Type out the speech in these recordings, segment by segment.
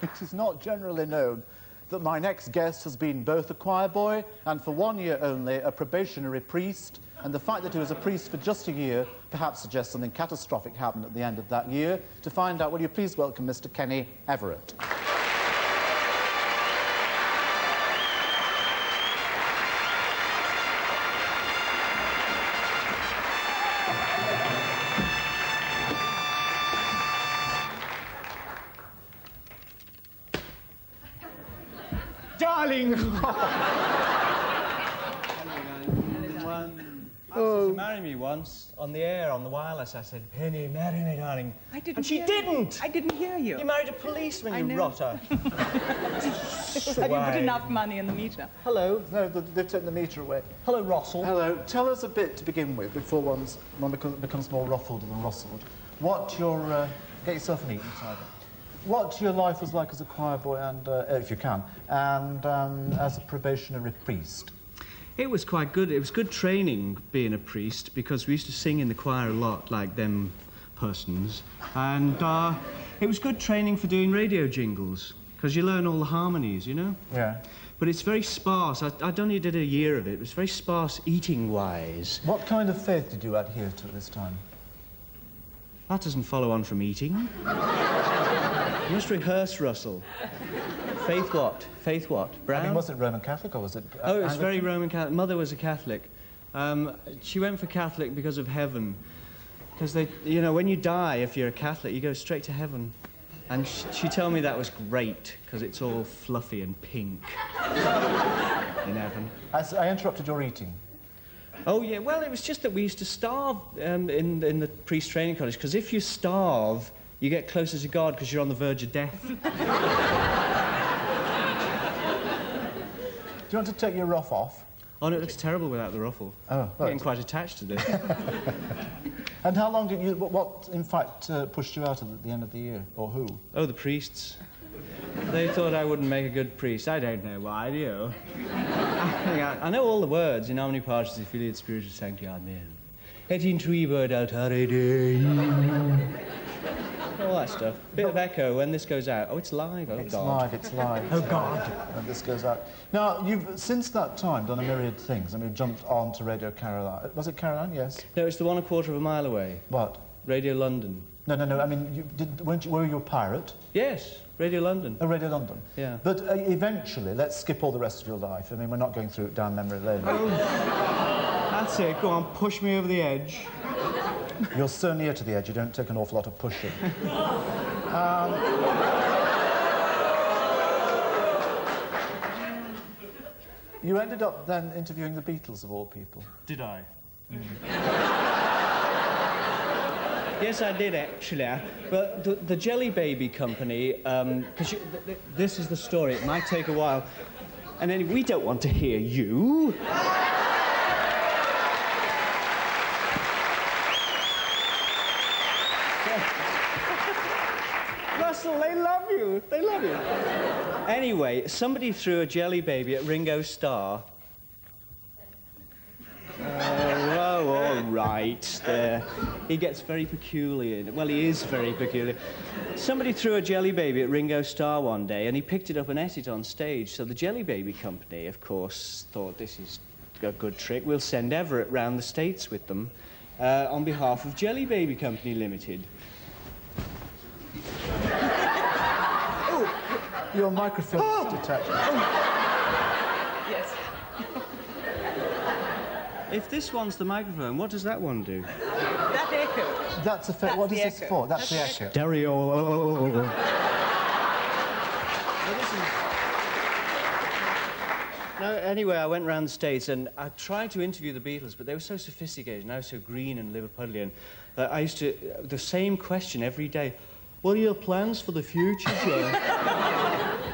It is not generally known that my next guest has been both a choir boy and, for 1 year only, a probationary priest, and the fact that he was a priest for just a year perhaps suggests something catastrophic happened at the end of that year. To find out, will you please welcome Mr. Kenny Everett. Darling! To marry me once on the air, on the wireless. I said, Penny, marry me, darling. I didn't And she hear didn't! I didn't hear you. You married a policeman, I you know. rotter. Have you put enough money in the meter? Hello. No, they've taken the meter away. Hello, Russell. Hello. Tell us a bit to begin with, before one becomes more ruffled than rustled. What your... get yourself an eating cider. What your life was like as a choir boy, and if you can, and as a probationary priest. It was quite good. It was good training being a priest because we used to sing in the choir a lot, like them persons. And it was good training for doing radio jingles because you learn all the harmonies, you know? Yeah. But it's very sparse. I only did a year of it. It was very sparse eating-wise. What kind of faith did you adhere to at this time? That doesn't follow on from eating. You must rehearse, Russell. Faith what? Faith what? Brown? I mean, was it Roman Catholic or was it... Oh, it was very Roman Catholic. Mother was a Catholic. She went for Catholic because of heaven. Because they, you know, when you die, if you're a Catholic, you go straight to heaven. And she told me that was great, because it's all fluffy and pink in heaven. I interrupted your eating. Oh, yeah, well, it was just that we used to starve in the priest training college, because if you starve, you get closer to God because you're on the verge of death. Do you want to take your ruff off? Oh, no, it looks terrible without the ruffle. Oh, I'm right. getting quite attached to this. And how long did you... What, in fact, pushed you out at the end of the year? Or who? Oh, the priests. They thought I wouldn't make a good priest. I don't know why, do you? I know all the words. In omni partes filius spiritus sancti, amen. Et in tribus altare Dei. All that stuff. Bit of echo when this goes out. Oh, it's live. Oh, It's God. live, it's live. Oh, God. And this goes out. Now, you've, since that time, done a myriad things. I mean, jumped on to Radio Caroline. Was it Caroline? Yes. No, it's the 1/4 of a mile away. What? Radio London. No. I mean, were you a pirate? Yes, Radio London. Oh, Radio London. Yeah. But eventually, let's skip all the rest of your life. I mean, we're not going through it down memory lane. That's it. Go on, push me over the edge. You're so near to the edge, you don't take an awful lot of pushing. You ended up then interviewing the Beatles, of all people. Did I? Yes, I did, actually. But the Jelly Baby Company, because this is the story. It might take a while. And then we don't want to hear you. Russell, they love you. They love you. Anyway, somebody threw a Jelly Baby at Ringo Starr. Oh, all right, there. He gets very peculiar. Well, he is very peculiar. Somebody threw a Jelly Baby at Ringo Starr one day, and he picked it up and ate it on stage. So the Jelly Baby Company, of course, thought this is a good trick. We'll send Everett round the States with them on behalf of Jelly Baby Company Limited. Oh, your microphone is detached. Yes. If this one's the microphone, what does that one do? That echo. That's effect. What is the this echo. for? That's the echo. Stereo. No, anyway, I went round the States and I tried to interview the Beatles, but they were so sophisticated and I was so green and Liverpudlian that I used to... the same question every day. What are your plans for the future, John?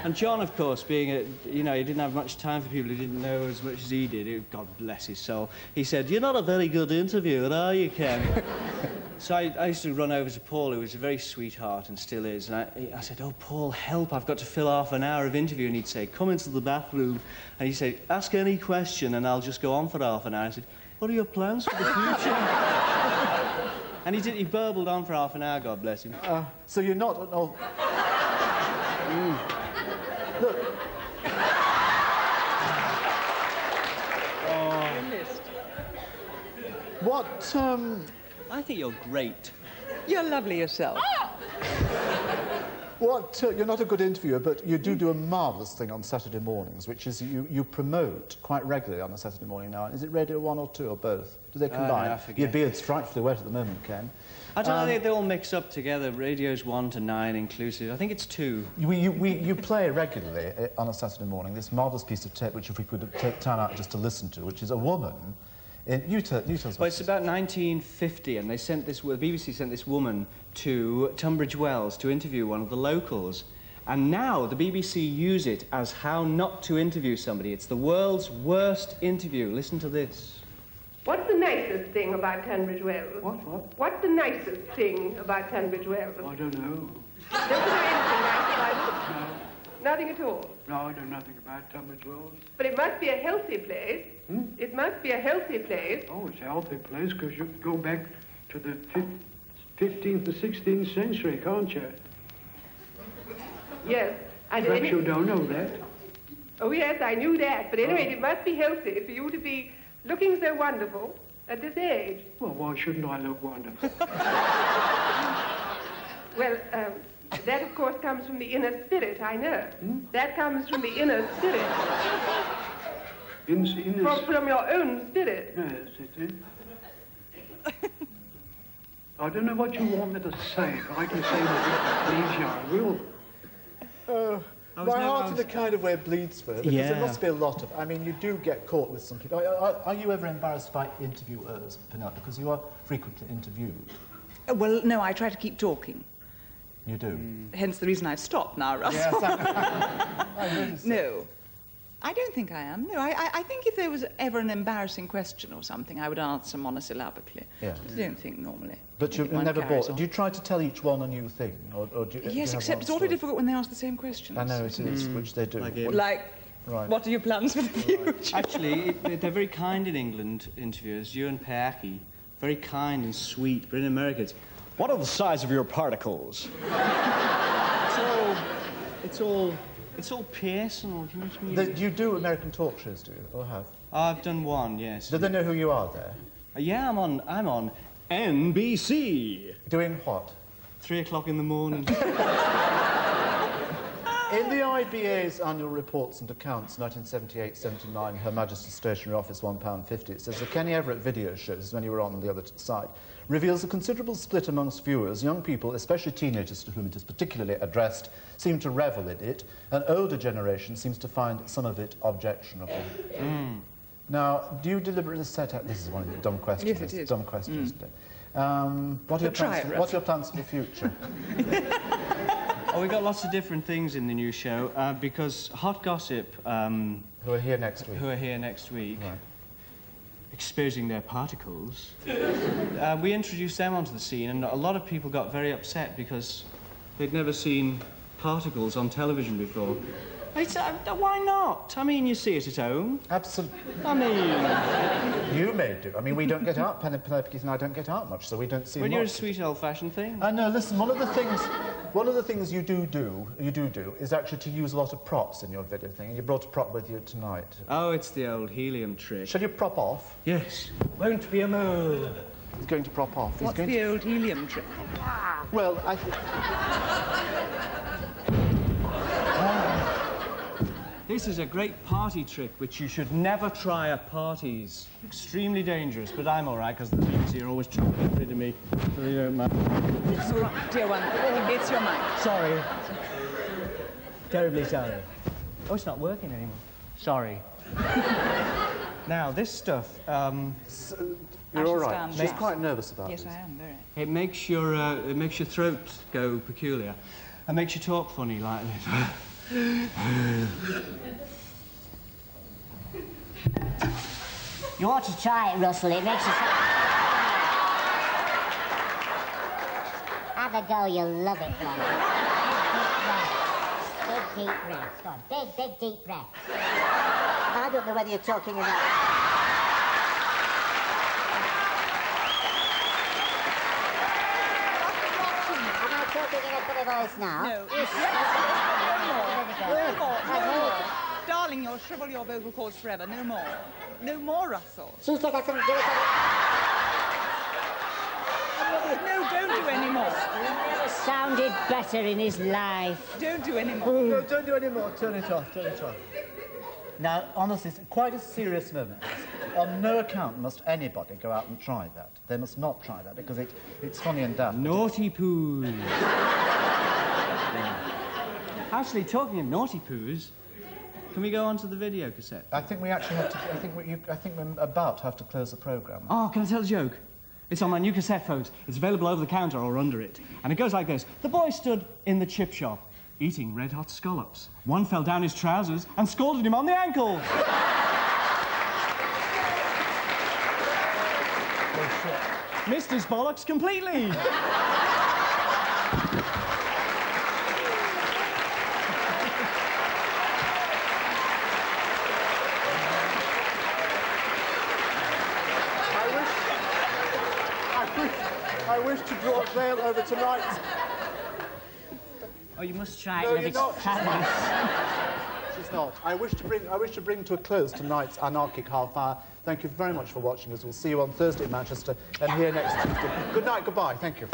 And John, of course, being a... You know, he didn't have much time for people who didn't know as much as he did. God bless his soul. He said, you're not a very good interviewer, are you, Ken? So I used to run over to Paul, who was a very sweetheart and still is, and I said, oh, Paul, help, I've got to fill half an hour of interview. And he'd say, come into the bathroom. And he'd say, ask any question and I'll just go on for half an hour. I said, what are your plans for the future? And he burbled on for half an hour, God bless him. So you're not... Look, what, I think you're great. You're lovely yourself. you're not a good interviewer, but you do a marvellous thing on Saturday mornings, which is you promote quite regularly on a Saturday morning now. Is it Radio 1 or 2 or both? Do they combine? I forget. Your beard's frightfully wet at the moment, Ken. I don't know, they all mix up together. Radio's 1 to 9 inclusive. I think it's 2. You play regularly on a Saturday morning this marvellous piece of tape, which if we could take time out just to listen to, which is a woman. You tell us. Well, it's about 1950, and the BBC sent this woman to Tunbridge Wells to interview one of the locals. And now the BBC use it as how not to interview somebody. It's the world's worst interview. Listen to this. What's the nicest thing about Tunbridge Wells? What? What's the nicest thing about Tunbridge Wells? I don't know. Don't you know anything nice about it? No. Nothing at all. No, I know nothing about Tunbridge Wells. But it must be a healthy place. It must be a healthy place. Oh, it's a healthy place because you go back to the 15th and 16th century, can't you? Yes. And Perhaps you don't know that. Oh, yes, I knew that. But anyway, it must be healthy for you to be looking so wonderful at this age. Well, why shouldn't I look wonderful? Well, that, of course, comes from the inner spirit, I know. That comes from the inner spirit. From your own spirit. Yes, it is. I don't know what you want me to say, but I can say what it please you, I will. My heart in a kind of way bleeds for it, because Yeah. there must be a lot of... I mean, you do get caught with some people. Are you ever embarrassed by interviewers, Penelope? Because you are frequently interviewed. Well, no, I try to keep talking. You do? Hence the reason I've stopped now, Russell. Yes, I noticed it. No. I don't think I am. No, I think if there was ever an embarrassing question or something, I would answer monosyllabically. Yeah. I don't think normally. But you're One never carries bored. on. Do you try to tell each one a new thing? Or do you, Yes, except it's awfully difficult when they ask the same questions. I know it is, which they do. Like it. Like, Right. what are your plans for the future? Actually, they're very kind in England, interviewers. You and Peaki, very kind and sweet. But in America, it's, what are the size of your particles? It's all personal. Do you know what I mean? You do American talk shows, do you? Or have? I've done one, yes. Do they know who you are there? Yeah, I'm on NBC. Doing what? 3 o'clock in the morning. In the IBA's annual reports and accounts, 1978-79, Her Majesty's Stationery Office, £1.50, it says the Kenny Everett video shows, when you were on the other side, reveals a considerable split amongst viewers. Young people, especially teenagers to whom it is particularly addressed, seem to revel in it. An older generation seems to find some of it objectionable. Now, do you deliberately set out... This is one of the dumb questions. Yes, it is. Dumb questions, isn't it? What are your plans for the future? Oh, we got lots of different things in the new show because Hot Gossip, Who are here next week? who are here next week, Right. exposing their particles, we introduced them onto the scene, and a lot of people got very upset because they'd never seen particles on television before. It's, why not? I mean, you see it at home. Absolutely. I mean, You may do. I mean, we don't get out. Penelope and I don't get out much, so we don't see when you're a much. sweet old-fashioned thing. I know. Listen, one of the things you do is actually to use a lot of props in your video thing, and you brought a prop with you tonight. Oh, it's the old helium trick. Shall you prop off? Yes. Won't be a move. He's going to prop off. He's What's going the old helium trick? Well, This is a great party trick which you should never try at parties. Extremely dangerous, but I'm all right because the BBC are always trying to get rid of me. So they don't matter. It's all right, dear one. It's your mic. Sorry. Terribly sorry. Oh, it's not working anymore. Sorry. Now, this stuff, you're all right. stand She's back. quite nervous about Yes, this. I am, very. it makes your throat go peculiar. And makes you talk funny like this. You ought to try it, Russell. It makes you... Have a go. You'll love it, man. Big, deep breaths. Go on. Big, deep breaths. I don't know whether you're talking or not. Am I talking in a bit of voice now? No. No more. Darling, you'll shrivel your vocal cords forever. No more. No more, Russell. She's got something to do with it. No, don't do any more. He never sounded better in his life. Don't do any more. No, don't do any more. Turn it off, turn it off. Now, honestly, it's quite a serious moment. On no account must anybody go out and try that. They must not try that because it's funny and daft. Naughty poos. Actually, talking of naughty poos, can we go on to the video cassette? I think we actually have to. I think we're about to have to close the programme. Oh, can I tell a joke? It's on my new cassette, folks. It's available over the counter or under it. And it goes like this. The boy stood in the chip shop, eating red-hot scallops. One fell down his trousers and scalded him on the ankle. Missed his bollocks completely. I wish to draw a veil over tonight. Oh, you must try it. No, with you're not. fabulous. She's not. I wish to bring to a close tonight's anarchic half hour. Thank you very much for watching us. We'll see you on Thursday in Manchester and here next Tuesday. Good night, goodbye. Thank you.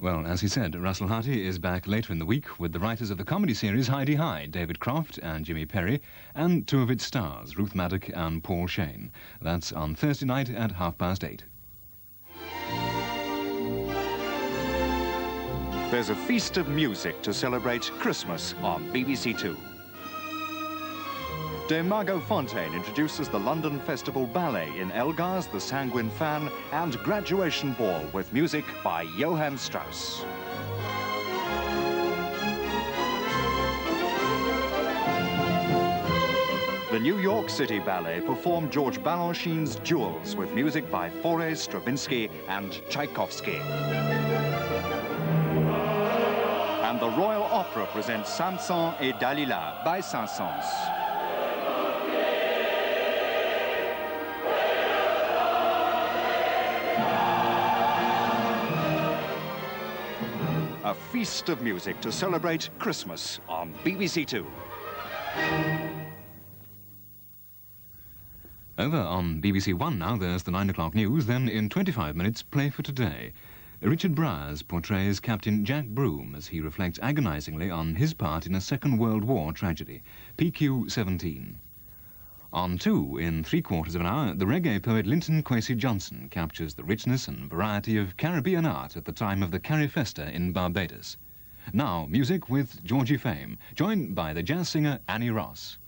Well, as he said, Russell Harty is back later in the week with the writers of the comedy series Heidi High, David Croft and Jimmy Perry, and two of its stars, Ruth Maddock and Paul Shane. That's on Thursday night at 8:30. There's a feast of music to celebrate Christmas on BBC Two. Dame Margot Fontaine introduces the London Festival Ballet in Elgar's The Sanguine Fan and Graduation Ball with music by Johann Strauss. The New York City Ballet performed George Balanchine's Jewels with music by Fauré, Stravinsky and Tchaikovsky. And the Royal Opera presents Samson et Dalila by Saint-Saëns. A feast of music to celebrate Christmas on BBC Two. Over on BBC One now, there's the 9 o'clock news, then in 25 minutes, Play for Today. Richard Briers portrays Captain Jack Broom as he reflects agonizingly on his part in a Second World War tragedy, PQ-17. On 2, in 3/4 of an hour, the reggae poet Linton Kwesi Johnson captures the richness and variety of Caribbean art at the time of the Carifesta in Barbados. Now, music with Georgie Fame, joined by the jazz singer Annie Ross.